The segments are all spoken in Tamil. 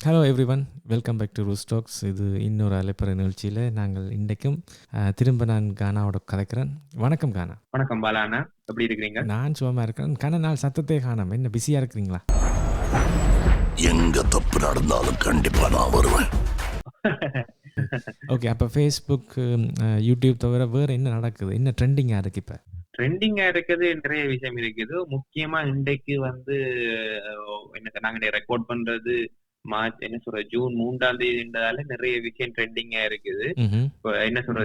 Hello everyone, welcome back to Roos talks. இது இன்னொரு அலைப்பற நிகழ்ச்சியில் நாங்கள் இன்றைக்கும் திரும்ப நான் கானாவோட கதைக்கிறேன். வணக்கம் கானா. வணக்கம் பாலாண்ணா, எப்படி இருக்கிறீங்க? நான் சுகமாக இருக்கிறேன். கானா, நாள் சத்தத்தை காணோம். என்ன பிஸியாக இருக்கிறீங்களா? எங்க தப்பு நடந்தாலும் கண்டிப்பா நான் வருவேன். ஓகே, அப்போ ஃபேஸ்புக், யூடியூப் தவிர வேறு என்ன நடக்குது? என்ன ட்ரெண்டிங்காக இருக்குது இப்போ? ட்ரெண்டிங்கா இருக்குது, நிறைய விஷயம் இருக்குது. முக்கியமா இன்றைக்கு வந்து நாங்க ரெக்கார்ட் பண்றது ஜூன் 3ஆம் தேதின்றதால நிறைய விஷயம் ட்ரெண்டிங்கா இருக்குது. இப்ப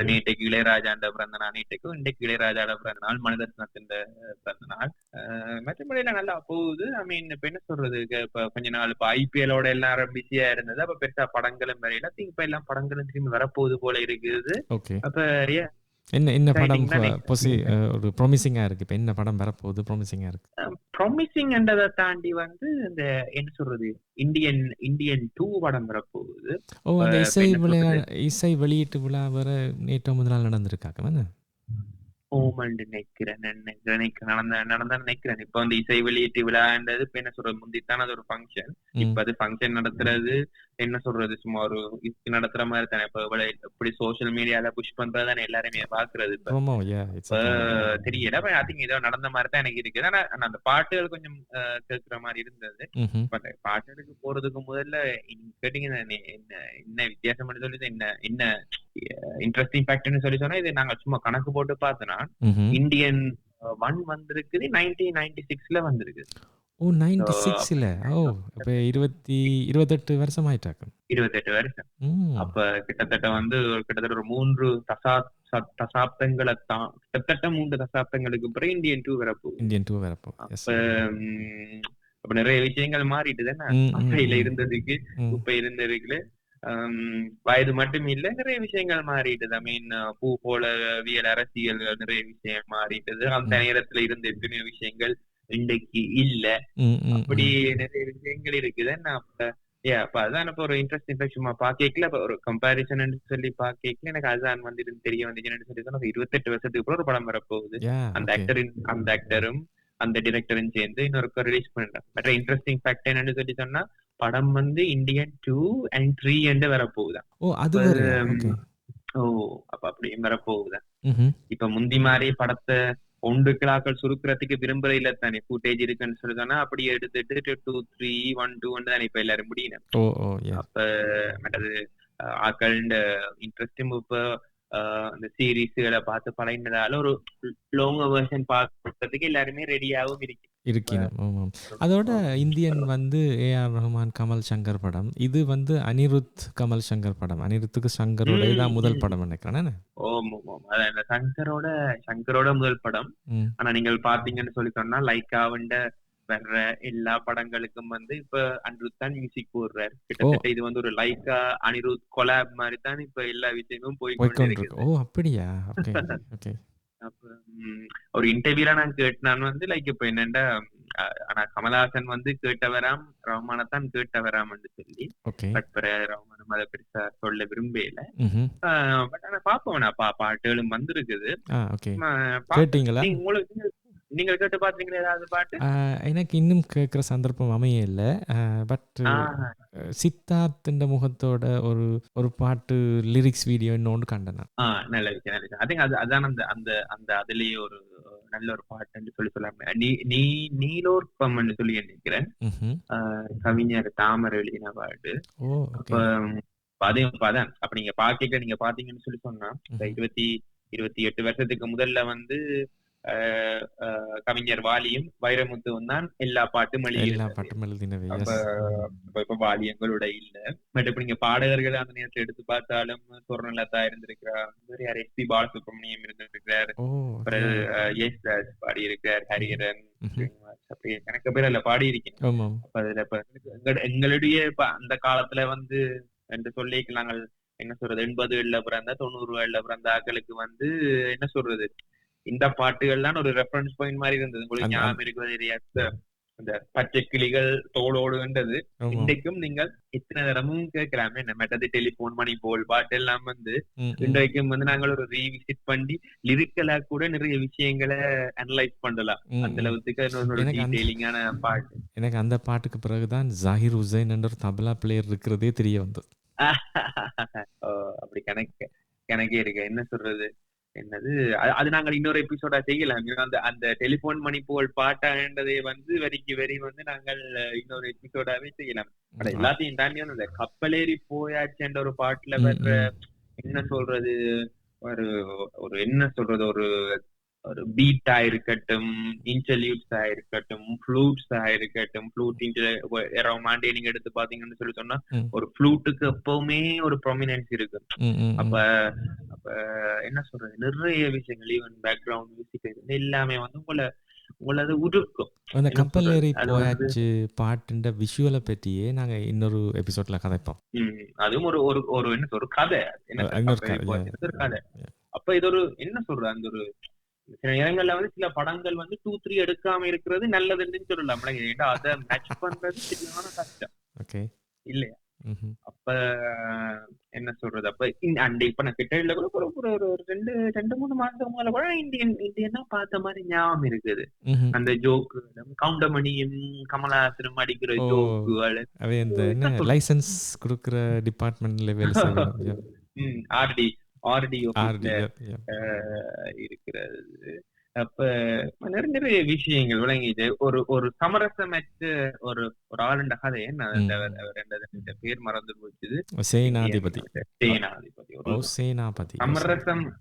நேற்றைக்கு இளையராஜாண்ட பிறந்த நாள், இன்றைக்கு இளையராஜாட பிறந்த நாள், மனிதரத்னத்தின் பிறந்த நாள். மற்றபடியில நல்லா போகுது. இப்ப இப்ப கொஞ்ச நாள் இப்ப ஐபிஎலோட எல்லாரும் பிஸியா இருந்தது. அப்ப பெருசா படங்களும் வரையில, இப்ப எல்லாம் படங்களும் திரும்பி வரப்போகுது போல இருக்குது. ஓகே, அப்ப என்ன படம் ஒரு ப்ராமிசிங்காக இருக்குது? இப்போ என்ன படம் வரப்போகுது ப்ராமிசிங்காக இருக்குது? ப்ராமிசிங்ன்றதை தாண்டி வந்து இந்த இந்தியன் 2 படம் வரப்போகுது. அந்த இசை வெளியீட்டு விழா வேற நேற்று முதல் நடந்திருக்காங்க. நினைக்கிறேன். இப்ப வந்து இசை வெளியீட்டு விழான்றது இப்ப முந்தித்தான் அது ஒரு ஃபங்க்ஷன். இப்ப அது ஃபங்க்ஷன் நடத்துறது சும்மா ஒரு இது நடத்துற மாதிரி தானே. இப்ப எப்படி சோசியல் மீடியால புஷ் பண்றதானே எல்லாருமே பாக்குறது. இப்ப தெரியல, ஐ திங்க் ஏதோ நடந்த மாதிரி தான் எனக்கு இருக்குது. ஆனா அந்த பாட்டுகள் கொஞ்சம் கேட்கிற மாதிரி இருந்தது. பாட்டுகளுக்கு போறதுக்கு முதல்ல கேட்டீங்க என்ன வித்தியாசம் சொல்லி என்ன இன்ட்ரெஸ்டிங் ஃபேக்ட்னு சொல்லி சொன்னா, இது நாங்க சும்மா கணக்கு போட்டு பார்த்தோம்னா இந்தியன் 1 வந்திருக்குது 1996ல வந்திருக்கு. ஓ, 96ல. ஓ, அப்ப 28 வருஷம் ஆயிட்டாக்கும். 28 வருஷம். அப்ப கிட்டத்தட்ட ஒரு 3 தசாப்தங்களை கிட்டத்தட்ட 3 தசாப்தங்களுக்கு பிறகு இந்தியன் 2 வரப்போகுது. அப்ப நிறைய விஷயங்கள் மாறிட்டு தானே அப்பையில இருந்ததுக்கு இப்ப இருந்ததுக்கு. வயது மட்டும் இல்ல, நிறைய விஷயங்கள் மாறிட்டது. பூ போலவியல் அரசியல் நிறைய விஷயம் மாறிட்டது. அந்த நேரத்துல இருந்த எத்தனையோ விஷயங்கள் இன்றைக்கு இல்ல. அப்படி நிறைய விஷயங்கள் இருக்குது. அப்ப அதான் இப்ப ஒரு இன்ட்ரெஸ்டிங் சும்மா பாக்கல, ஒரு கம்பாரிசன் சொல்லி பாக்கல எனக்கு அதுதான் தெரிய வந்துச்சுன்னு சொல்லி சொன்னா, 28 வருஷத்துக்கு அப்புறம் ஒரு படம் வரப்போகுது. அந்த ஆக்டரும் அந்த டிரெக்டரும் சேர்ந்து இன்னொரு ரிலீஸ் பண்றாங்க. மற்ற இன்ட்ரெஸ்டிங் ஃபேக்ட் என்னன்னு சொல்லி சொன்னா, படம் இந்தியன் 2 and 3 என்று வரப்போகுதா. அப்ப அப்படியும் வரப்போகுதா. இப்ப முந்தி மாதிரி படத்தை ஒன்று கிளாக்கள் சுருக்கிறதுக்கு விரும்புற இல்ல தானே, ஃபுட்டேஜ் இருக்குன்னு சொல்லி சொன்னா அப்படி எடுத்துட்டு 2, 3, 1, 2 தானே இப்ப எல்லாரும் முடியணும். அப்ப மற்றது ஆக்கள் இன்ட்ரெஸ்டும் இப்ப அந்த சீரீஸ்களை பார்த்து பழகினதால ஒரு லாங் வெர்ஷன் பார்க்கறதுக்கு எல்லாருமே ரெடியாகவும் இருக்கணும். அதோட இந்தியன் ஏஆர் ரஹ்மான், கமல் சங்கர் படம். இது அனிருத் கமல் சங்கர் படம். அனிருத்துக்கு சங்கரோட தான் முதல் படம் நினைக்கிறேன். அதான் சங்கரோட முதல் படம். ஆனா நீங்கள் பாத்தீங்கன்னு சொல்லி சொன்னா, லைக்காவுண்ட வர்ற எல்லா படங்களுக்கும் இப்ப அனிருத் தான் மியூசிக் போடுறாரு. கிட்டத்தட்ட இது ஒரு லைக்கா அனிருத் கொலாப் மாதிரி தான் இப்ப எல்லா விஷயமும் போய்கொண்டு இருக்கு. ஓ, அப்படியா? ஒரு இன்டர்வியூல நான் கேட்டேன் லைக் இப்ப என்னண்டா, ஆனா கமலஹாசன் கேட்டவராம் ரஹ்மானத்தான் கேட்டவராம் சொல்லி. பட் ரஹ்மானும் அதை பெருசா சொல்ல விரும்பல. பட் ஆனா பாப்போம், பாட்டுகளும் வந்திருக்குது. உங்களுக்கு நீங்க கேட்டு பாத்தீங்களா ஏதாவது பாட்டு? எனக்கு இன்னும் கேட்குற சந்தர்ப்பம் அமைய இல்லை. பட் சித்தார்த் முகத்தோட ஒரு பாட்டு லிரிக்ஸ் வீடியோ இன்னொன்று கண்டேன். நல்ல விஷயம். ஐ திங்க் அதான் அந்த அதுலயே ஒரு நல்ல ஒரு பாட்டுன்னு சொல்லலாம். நீலோர்பம் சொல்லி நினைக்கிறேன். கவிஞர் தாமரை எழுதின பாட்டு. அப்ப நீங்க பாத்தீங்கன்னு சொல்லி சொன்னா, 28 வருஷத்துக்கு முதல்ல கவிஞர் வாலியும் வைரமுத்துவும் தான் எல்லா பாட்டும் எழுதினவை. இப்ப வாலி எங்களோட இல்ல. பட் இப்ப நீங்க பாடகர்கள் அந்த நேரத்துல எடுத்து பார்த்தாலும் சொர்ணலதா இருந்திருக்கிறார், எஸ்பி பாலசுப்ரமணியம் இருந்திருக்கிறார், யேசுதாஸ் பாடி இருக்கிறார், ஹரிஹரன், அப்படி எனக்கு பேர் அதுல பாடி இருக்கேன். அப்ப அதுல இப்ப எங்களுடைய அந்த காலத்துல என்று சொல்லி நாங்கள் 80களில் பிறந்த 90களில் பிறந்த ஆக்களுக்கு இந்த பாட்டுகள் தான் ஒரு ரெஃபரன்ஸ் பாயிண்ட் மாதிரி இருந்தது. உங்களுக்கு ஞாபகம் இருக்கிறது அந்த பச்சை கிளிகள் தோளோடுன்றது இன்றைக்கும் நீங்கள் எத்தனை தரமும் கேட்கலாமே. நம்மட்டது டெலிபோன் மணி போல் பாட்டு எல்லாம் வந்து இன்றைக்கும் வந்து நாங்கள் ஒரு ரீவிசிட் பண்ணி லிரிக்கலா கூட நிறைய விஷயங்களை அனலைஸ் பண்ணலாம். அந்த அளவுக்கு டீடைலிங்கான பாட்டு. எனக்கு அந்த பாட்டுக்கு பிறகுதான் ஜாகிர் ஹுசைன் என்ற ஒரு தபலா பிளேயர் இருக்கிறதே தெரிய வந்தது. அப்படி கணக்கே இருக்கு. என்ன சொல்றது, என்னது அது நாங்கள் இன்னொரு எபிசோடா செய்யலாம். அந்த டெலிபோன் மணி போல் பாட்டாண்டதை வந்து வரிக்கு வரி வந்து நாங்கள் இன்னொரு எபிசோடாவே செய்யலாம். எல்லாத்தையும் தாண்டி அந்த கப்பலேறி போயாச்சுன்ற ஒரு பாட்டுல வர்ற என்ன சொல்றது, ஒரு என்ன சொல்றது, ஒரு பீட்டா இருக்கட்டும், இன்டர்லியூட்ஸா இருக்கட்டும், ஃப்ளூட்ஸா இருக்கட்டும், ஃப்ளூட் மாண்டே நீங்க எடுத்து பாத்தீங்கன்னு சொல்லி சொன்னா ஒரு ஃப்ளூட்டுக்கு எப்பவுமே ஒரு ப்ராமினன்ஸ் இருக்கு. அப்ப என்ன சொல்றது, நிறைய விஷயங்கள் ஈவன் பேக்ரவுண்ட் மியூசிக் எல்லாமே வந்து உங்களது உருக்கும். அந்த கப்பல் ஏறி போயாச்சு பாட்டுன்ற விஷுவலை பற்றியே நாங்க இன்னொரு எபிசோட்ல கதைப்போம். அதுவும் ஒரு என்ன ஒரு கதை, ஒரு கதை. அப்ப இது ஒரு என்ன சொல்ற, அந்த ஒரு சில நேரங்கள்ல வந்து சில படங்கள் வந்து 2-3 எடுக்காம இருக்கிறது நல்லதுன்னு சொல்லலாம். ஏன்னா அதை மேட்ச் பண்றது சரியான கஷ்டம் இல்லையா? அப்ப என்ன சொல்றது, அப்ப இப்ப நான் கிட்ட கூட ஒரு 2-3 மாசம் கூட இந்தியன் தான் பார்த்த மாதிரி ஞாபகம் இருக்குது. அந்த ஜோக்கு கவுண்டமணியும் கமலஹாசனும் அடிக்கிற ஜோக்கு, லைசன்ஸ் கொடுக்கிற டிபார்ட்மெண்ட்ல வேலை செய்யணும். ஆர்டி இருக்கிறது. அப்ப நிறைய விஷயங்கள் விளங்கிது. ஒரு சமரசமற்ற ஒரு ஆளுண்ட கதையை பேர் மறந்து போச்சுது. சேனாதிபதி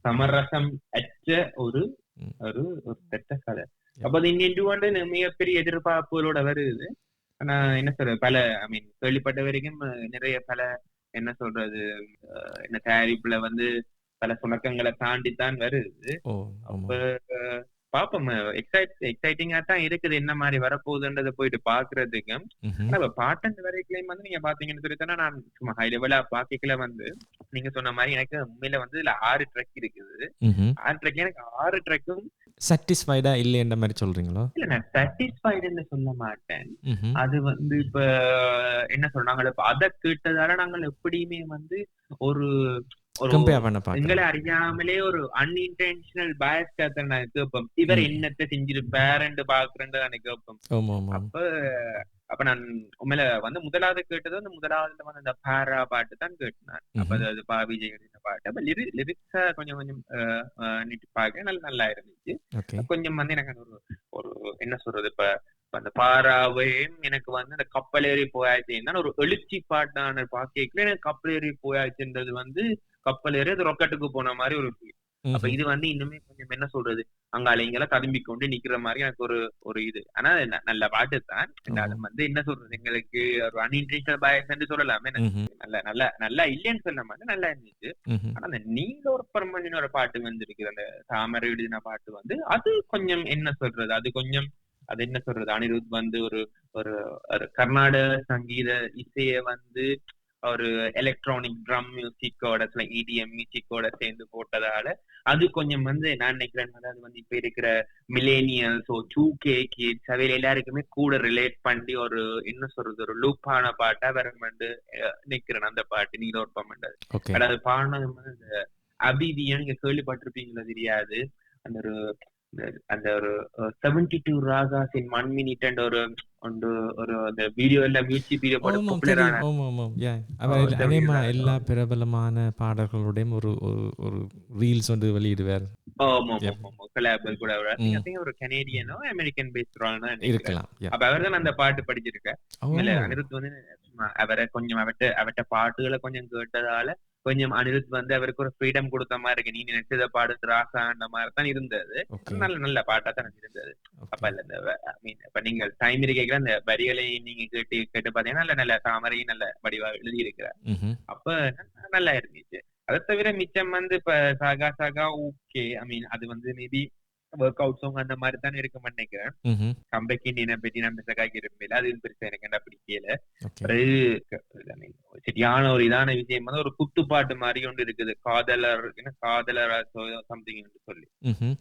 சமரசம் அற்ற ஒரு கெட்ட கதை. அப்ப அது இந்தியன் மிகப்பெரிய எதிர்பார்ப்புகளோட வருது. ஆனா என்ன சொல்றது, பல கேள்விப்பட்ட வரைக்கும் நிறைய பல என்ன சொல்றது, என்ன தயாரிப்புல வந்து பல சுணக்கங்களை தாண்டித்தான் வருது. அப்ப பாப்போம், எக்ஸைட்டிங்கா தான் இருக்குது என்ன மாதிரி வரப்போகுதுன்றதை போயிட்டு பாக்குறதுக்கு. ஆனா பாட்டன் வரைக்கும் வந்து நீங்க பாத்தீங்கன்னு சொல்லித்தானே நான் சும்மா ஹை லெவலா பாக்கல வந்து நீங்க சொன்ன மாதிரி எனக்கு உண்மையில வந்து இதுல 6 ட்ராக் இருக்குது. 6 ட்ராக் எனக்கு 6 ட்ராக்கும் சாட்டிஸ்ஃபைடா இல்லைன்ற மாதிரி சொல்றீங்களோ? இல்ல, நான் சாட்டிஸ்ஃபைடுன்னு சொல்ல மாட்டேன். அது வந்து இப்ப என்ன சொல்றாங்க, அதை கேட்டதால நாங்கள் எப்படியுமே வந்து ஒரு எங்களை அறியாமலே ஒரு அன்இன்டென்ஷனல் பயஸ் நான் கேட்போம். இவர் என்னத்தை செஞ்சிருப்பாருன்னு பாக்குறேன்னு கேட்போம். அப்ப நான் உண்மையில வந்து முதலாவது கேட்டது வந்து முதலாவதுல வந்து அந்த பாரா பாட்டு தான் கேட்டேன். அப்ப அது விஜய் பாட்டு. அப்ப லிரிக்ஸா கொஞ்சம் நீட்டு பாக்க நல்லா இருந்துச்சு. கொஞ்சம் வந்து எனக்கு ஒரு என்ன சொல்றது, இப்ப அந்த பாராவையும் எனக்கு வந்து அந்த கப்பலேறி போயாச்சுன்னா ஒரு எழுச்சி பாட்டான பாக்கல. எனக்கு கப்பலேறி போயாச்சுன்றது வந்து கப்பல் ஏறி அது ரொக்கெட்டுக்கு போன மாதிரி ஒரு ஃபீல். அப்ப இது வந்து இன்னுமே கொஞ்சம் என்ன சொல்றது, அங்கால இங்கெல்லாம் ததும்பி கொண்டு நிக்கிற மாதிரி எனக்கு ஒரு இது. ஆனா நல்ல பாட்டு தான். அது வந்து என்ன சொல்றது, எங்களுக்கு ஒரு அன்இன்டென்ஷனல் பயஸ் சொல்லலாமே. நல்லா இல்லைன்னு சொல்ல மாட்டேன், நல்லா இருந்துச்சு. ஆனா அந்த நீலோற்பரமணின்னு ஒரு பாட்டு வந்து இருக்குது, அந்த தாமரை எழுதின பாட்டு வந்து அது கொஞ்சம் என்ன சொல்றது, அது கொஞ்சம் அது என்ன சொல்றது, அனிருத் வந்து ஒரு கர்நாடக சங்கீத இசைய வந்து ஒரு எலக்ட்ரானிக் ட்ரம் மியூசிக்கோட சில EDM மியூசிக்கோட சேர்ந்து போட்டதால அது கொஞ்சம் வந்து நான் நினைக்கிறேன் அது வந்து இப்ப இருக்கிற மில்லேனியல்ஸ் 2K கிட்ஸ் அவையில எல்லாருக்குமே கூட ரிலேட் பண்ணி ஒரு என்ன சொல்றது ஒரு லூப்பான பாட்டா வரமெண்டு நிக்கிறேன். அந்த பாட்டு நீலோற்பம் அது பாடினது வந்து இந்த அபிதியா நீங்க கேள்விப்பட்டிருப்பீங்களா தெரியாது. அந்த ஒரு 72 ராகாஸ் இன் 1 மினிட் அண்ட் ஒரு அந்த வீடியோ எல்லாம் மியூசிக் வீடியோ போட்டு எல்லா பிரபலமான பாடல்களுடையும் ஒரு ரீல்ஸ் வந்து வெளியிடுவார். ஒரு கனேடியனோ அமெரிக்கன் பேஸ்ட் இருக்கலாம். அப்ப அவர் தான் அந்த பாட்டு படிச்சிருக்க. அனிருத் வந்து அவரை கொஞ்சம் அவட்ட பாட்டுகளை கொஞ்சம் கேட்டதால கொஞ்சம் அனிருத் வந்து அவருக்கு ஒரு ஃப்ரீடம் கொடுத்த மாதிரி இருக்கு. நீ நினைச்சத பாடு ராசான்ற மாதிரி தான் இருந்தது. நல்ல பாட்டா தான் இருந்தது. அப்ப இல்ல இப்ப நீங்க டைம் இருக்க அந்த வரிகளை நீங்க கேட்டு பாத்தீங்கன்னா நல்ல தாமரையும் நல்ல வடிவா எழுதி இருக்கிறார். அப்ப நல்லா இருந்துச்சு. அதை தவிர மிச்சம் வந்து இப்ப சாகா ஓகே, அது வந்து மேபி ஒர்க் அவுட் சாங் அந்த மாதிரி தான் இருக்க நினைக்கிறேன். கம்பெக் இண்டியனை பற்றி நம்ம சகாக்கி இருப்பேன், அது பெருசா எனக்கு என்ன பிடிக்கல. சரியான ஒரு இதான விஷயம் வந்து ஒரு குத்துப்பாட்டு மாதிரி ஒன்று இருக்குது, காதலர் சம்திங் சொல்லி.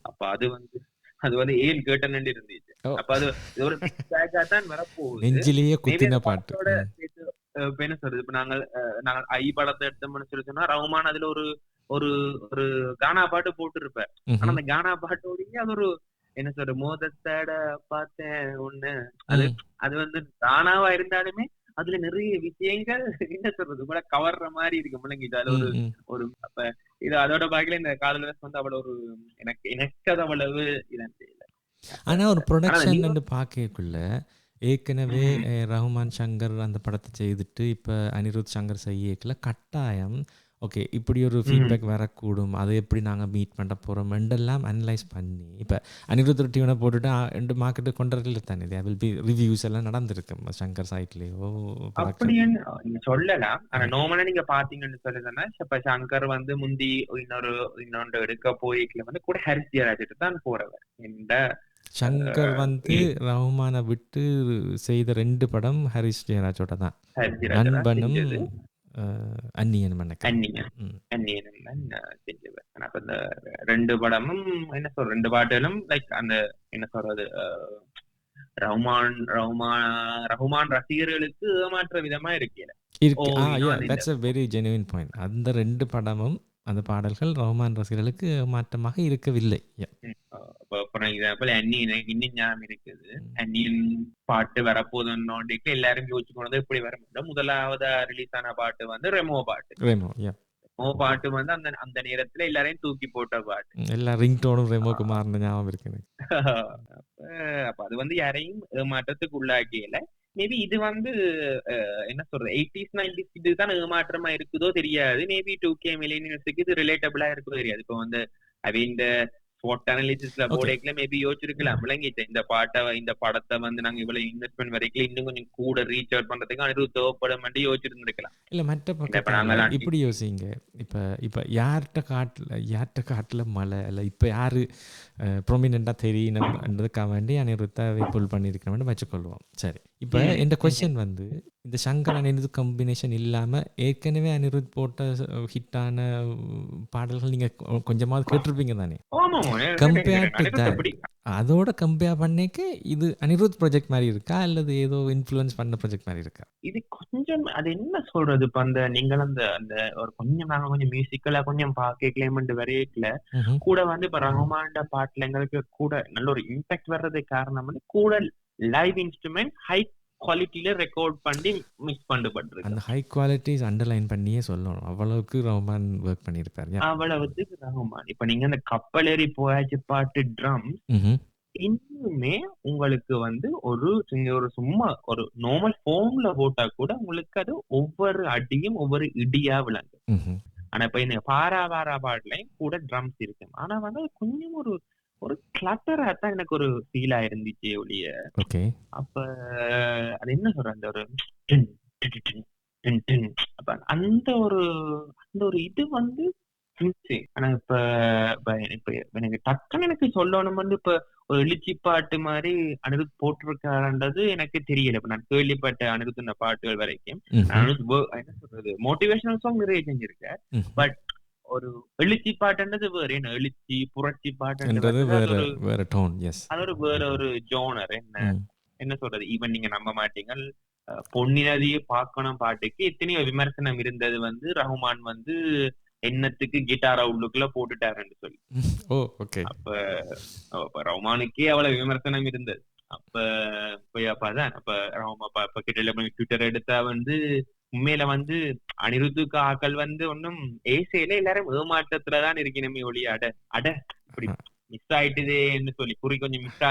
அப்ப அது வந்து அது வந்து ஏன் கேட்டேன்னு இருந்துச்சு. அப்ப அது ஒரு ஃபீட்பேக்கா தான் வரப்போகுது. நெஞ்சிலேயே மேபி குத்தின அந்த பாட்டு. படத்தோட சேர்த்து இப்ப என்ன சொல்றது, இப்ப நாங்கள் ஐ படத்தை எடுத்தோம்னு சொல்லி சொன்னா ரஹ்மான் அதுல ஒரு ஒரு ஒரு கானா பாட்டு போட்டிருப்பார். ஆனா அந்த கானா பாட்டோடய அது ஒரு என்ன சொல்ற மோதத்தட பார்த்தேன் ஒண்ணு அது அது வந்து கானாவா இருந்தாலுமே அதுல நிறைய விஷயங்கள் என்ன சொல்றது கூட கவர்ற மாதிரி இருக்கு முழங்கிட்டு. அது ஒரு ஒரு அப்ப இது அதோட பாக்கல இந்த காதலர் வந்து அவ்வளவு ஒரு எனக்கு அது அவ்வளவு இதான் தெரியல. ஆனா ஒரு ப்ரொடக்ஷன் பாக்கக்குள்ள ஏற்கனவே ரஹ்மான் சங்கர் அந்த படத்தை செய்துட்டு இப்போ அனிருத் சங்கர் செய்யக்குள்ள கட்டாயம் ஓகே இப்படி ஒரு ஃபீட்பேக் வரக்கூடும், அதை எப்படி நாங்கள் மீட் பண்ண போகிறோம் ரெண்டெல்லாம் அனலைஸ் பண்ணி இப்போ அனிருத் டியூனை போட்டுட்டு ரெண்டு மார்க்கெட்டு கொண்டதில்லை தானே, தே வில் பி ரிவ்யூஸ் எல்லாம் நடந்திருக்கு சங்கர் சைட்லேயோ. அப்படின்னு நீங்க சொல்லலாம். ஆனா நார்மலா நீங்க பாத்தீங்கன்னு சொல்லுதுன்னா இப்ப சங்கர் வந்து முந்தி இன்னொன்று எடுக்க போய்க்குள்ள வந்து கூட ஹரிஸ் ஜெயராஜ் தான் போறவர். இந்த சங்கர் வந்து ரஹ்மானை விட்டு செய்த 2 படம் ஹரிஸ் ஜெயராஜோட தான், நண்பனும் அந்நியன் செஞ்சவர். அப்ப இந்த 2 படமும் என்ன சொல்ற 2 பாட்டிலும் லைக் அந்த என்ன சொல்றது ரஹ்மான் ரசிகர்களுக்கு ஏமாற்ற விதமா இருக்கல. That's a very genuine point. அந்த 2 படமும் அந்த பாடல்கள் ரஹ்மான் ரசிகர்களுக்கு மாற்றமாக இருக்கவில்லை. இன்னும் ஞாபகம் இருக்குது, அந்நியன் பாட்டு வரப்போதுன்னு எல்லாரும் யோசிச்சு போனது இப்படி வர முடியும். முதலாவது ரிலீஸ் ஆன பாட்டு வந்து ரெமோ பாட்டு வந்து அந்த நேரத்துல எல்லாரையும் தூக்கி போட்ட பாட்டு. எல்லா ரிங்டோனும் ரெமோக்கு மாறின ஞாபகம் இருக்கு. அப்ப அது வந்து யாரையும் ஏமாற்றத்துக்கு உள்ளாக்கியல. மேபி இது வந்து என்ன சொல்றது 80s 90s இதுதான் ஏமாற்றமா இருக்குதோ தெரியாது. மேபி 2K மில்லேனியல்ஸுக்கு இது ரிலேட்டபிளா இருக்குதோ தெரியாது. இப்போ வந்து இந்த ஸ்வாட் அனாலிசிஸ்ல போடேக்ல மேபி யோசிச்சிருக்கலாம் விளங்கிட்டு இந்த படத்தை வந்து நாங்க இவ்வளவு இன்வெஸ்ட்மெண்ட் வரைக்கும் இன்னும் கொஞ்சம் கூட ரீச் அவுட் பண்றதுக்கு அனிருத் தேவைப்படும் யோசிச்சிருந்திருக்கலாம். இல்ல மற்ற பக்கம் இப்படி யோசிங்க, இப்ப யார்கிட்ட காட்டுல மழை இல்ல இப்ப யாரு ப்ரொமினெண்டா தெரியணும்ன்றதுக்காக வேண்டி அனிருத்தை புல் பண்ணியிருக்கணும்னு வச்சுக்கொள்வோம். சரி, இப்போ இந்த கொஸ்டின் வந்து இந்த சங்கர் அனிருத் காம்பினேஷன் இல்லாம ஏற்கனவே அனிருத் போட்ட ஹிட்டான பாடல்கள் நீங்க கொஞ்சமாவது கேட்டிருப்பீங்க தானே. கம்பேர் டு தட், அதோட கம்பேர் பண்ணிக்க இது அனிருத் ப்ராஜெக்ட் மாதிரி இருக்கா அல்லது ஏதோ இன்ஃப்ளூயன்ஸ் பண்ண ப்ராஜெக்ட் மாதிரி இருக்கா? இது கொஞ்சம் அது என்ன சொல்றது, இப்ப அந்த நீங்கள் அந்த ஒரு கொஞ்சம் நாங்க கொஞ்சம் மியூசிக்கலா கொஞ்சம் கேட்கலாம்னு வரையல கூட வந்து இப்ப ரஹ்மான் பாட்டுல எங்களுக்கு கூட நல்ல ஒரு இம்பாக்ட் வர்றதுக்கு காரணம் வந்து கூட லைவ் இன்ஸ்ட்ருமெண்ட் ஹை குவாலிட்டியில ரெக்கார்ட் பண்ணி மிக்ஸ் பண்ணப்பட்டிருக்கு. அந்த ஹை குவாலிட்டிஸ் அண்டர்லைன் பண்ணியே சொல்லணும், அவ்வளவுக்கு ரஹ்மான் ஒர்க் பண்ணியிருப்பாரு. அவ்வளவுக்கு ரஹ்மான். இப்ப நீங்க அந்த கப்பலேறி போயாச்சு பாட்டு ட்ரம் இன்னுமே உங்களுக்கு வந்து ஒரு சும்மா ஒரு நார்மல் ஃபோன்ல போட்டா கூட உங்களுக்கு அது ஒவ்வொரு அடியும் ஒவ்வொரு இடியா விளங்கும். ஆனா இப்ப இந்த பாரா பாடலையும் கூட ட்ரம்ஸ் இருக்கு. ஆனா வந்து கொஞ்சம் ஒரு கிளட்டரா தான் எனக்கு ஒரு ஃபீல் ஆயிருந்துச்சு ஒழிய. அப்ப அது என்ன சொல்ற அந்த ஒரு அப்ப அந்த ஒரு இது வந்து ஆனா இப்ப எனக்கு டக்குன்னு எனக்கு சொல்லணும் வந்து இப்ப ஒரு எழுச்சி பாட்டு மாதிரி அனிருத் போட்டிருக்காருன்றது எனக்கு தெரியல. இப்ப நான் கேள்விப்பட்ட அனிருத் இந்த பாட்டுகள் வரைக்கும் அனிருத் என்ன சொல்றது மோட்டிவேஷனல் சாங் நிறைய செஞ்சிருக்கார். பட் ஒரு எழுச்சி பாட்டுன்றது வேற, என்ன எழுச்சி புரட்சி பாட்டுன்றது அது வேற ஒரு ஜோனர். என்ன சொல்றது, ஈவன் நீங்க நம்ப மாட்டீங்க பொன்னினதியை பார்க்கணும் பாட்டுக்கு எத்தனையோ விமர்சனம் இருந்தது வந்து ரஹ்மான் வந்து என்னத்துக்கு கிட்டாரா உள்ளுக்குள்ள போட்டுட்டாருன்னு சொல்லி. அப்ப ரஹ்மானுக்கே அவ்வளவு விமர்சனம் இருந்தது. அப்ப ட்விட்டர் எடுத்தா வந்து உண்மையில வந்து அனிருத்துக்கு ஆக்கள் வந்து ஒன்னும் ஏசையில எல்லாரும் ஏமாற்றத்துலதான் இருக்கணுமே ஒழிய அட இப்படி மிஸ் ஆயிட்டுதேன்னு சொல்லி கொஞ்சம் மிஸ்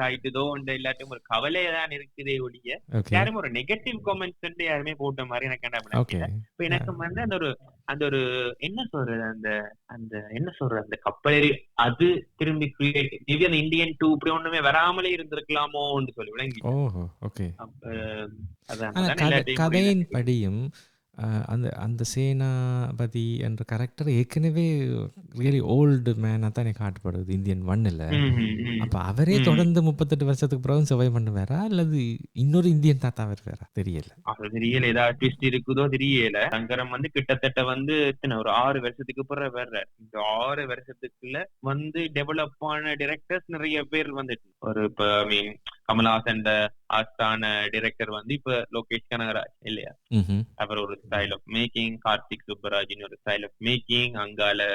ஆயிட்டுதோ எல்லாத்தையும் ஒரு கவலையதான் இருக்குதே ஒழிய யாரும் ஒரு நெகட்டிவ் காமெண்ட்ஸ் யாருமே போட்ட மாதிரி எனக்கு என்ன பண்ண. இப்ப எனக்கு வந்து அந்த ஒரு என்ன சொல்றது அந்த என்ன சொல்றது அந்த கப்பலேறி அது திரும்பி கிரியேட் அந்த இந்தியன் 2 இப்படி ஒண்ணுமே வராமலே இருந்திருக்கலாமோன்னு சொல்லி விளங்கி. கதையின் படியும் அந்த அந்த சேனாபதி என்ற கேரக்டர் ஏற்கனவே ரியலி ஓல்டு மேனாக தான் எனக்கு காட்டப்படுது இந்தியன் 1ல். அப்போ அவரே தொடர்ந்து 38 வருஷத்துக்கு பிறகு சர்வை பண்ணுவாரா அல்லது இன்னொரு இந்தியன் தாத்தா வருவாரா தெரியல. அது தெரியல, ஏதாவது ட்விஸ்ட் இருக்குதோ தெரியல. சங்கரம் வந்து கிட்டத்தட்ட வந்து ஒரு 6 வருஷத்துக்கு பிறகு வர்றாரு. இந்த 6 வருஷத்துக்குள்ள வந்து டெவலப் ஆன டிரெக்டர்ஸ் நிறைய பேர் வந்துட்டு ஒரு இப்ப மீன் கமல்ஹாசன் ஆஸ்தான டிரெக்டர் வந்து இப்ப லோகேஷ் கனகராஜ் இல்லையா, அவர் ஒரு ஸ்டைல் ஆஃப் மேக்கிங், கார்த்திக் சுப்பராஜின் ஒரு ஸ்டைல் ஆஃப் மேக்கிங், அங்கால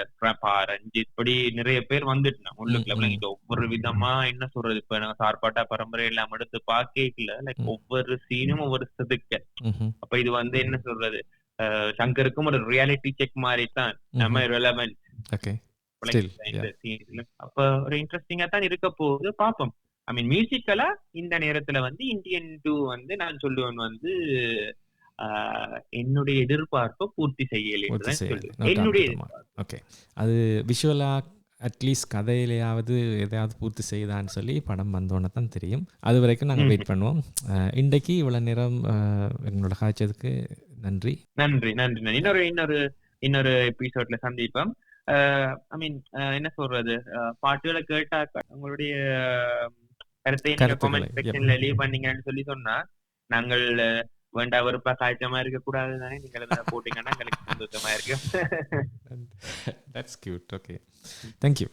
ரஞ்சித், இப்படி நிறைய பேர் வந்துட்டு உள்ளுக்குள்ள இது ஒவ்வொரு விதமா என்ன சொல்றது, இப்ப நாங்க சார்பாட்டா பரம்பரை எல்லாம் எடுத்து பாக்கல, லைக் ஒவ்வொரு சீனும் ஒவ்வொரு செதுக்க. அப்ப இது வந்து என்ன சொல்றது, சங்கருக்கும் ஒரு ரியாலிட்டி செக் மாதிரி தான் நம்ம ரெலவென்ட். அப்ப ஒரு இன்ட்ரெஸ்டிங்கா தான் இருக்க போகுது, பாப்போம். ஐ மீன் மியூசிக்கலா இந்த நேரத்துல வந்து இந்தியன் 2 வந்து நான் சொல்லுவேன் வந்து என்னுடைய எதிர்பார்ப்பை பூர்த்தி செய்யல என்னுடைய. ஓகே, அது விஷுவலா அட்லீஸ்ட் கதையிலையாவது எதையாவது பூர்த்தி செய்தான்னு சொல்லி படம் வந்தோன்னே தான் தெரியும். அது வரைக்கும் நாங்கள் வெயிட் பண்ணுவோம். இன்றைக்கு இவ்வளோ நேரம் எங்களோட காய்ச்சதுக்கு நன்றி. நன்றி நன்றி நன்றி. இன்னொரு எபிசோட்ல சந்திப்போம். ஐ மீன் என்ன சொல்றது, பாட்டுகளை கேட்டா உங்களுடைய கருத்தை நீங்க கமெண்ட் செக்ஷன்ல லீவ் பண்ணீங்கன்னு சொல்லி சொன்னா நாங்கள் வேண்டா வெறுப்பா காய்ச்சமா இருக்க கூடாது தானே, நீங்க போட்டீங்கன்னா எங்களுக்கு சந்தோஷமா இருக்கு. That's cute. Okay. Thank you.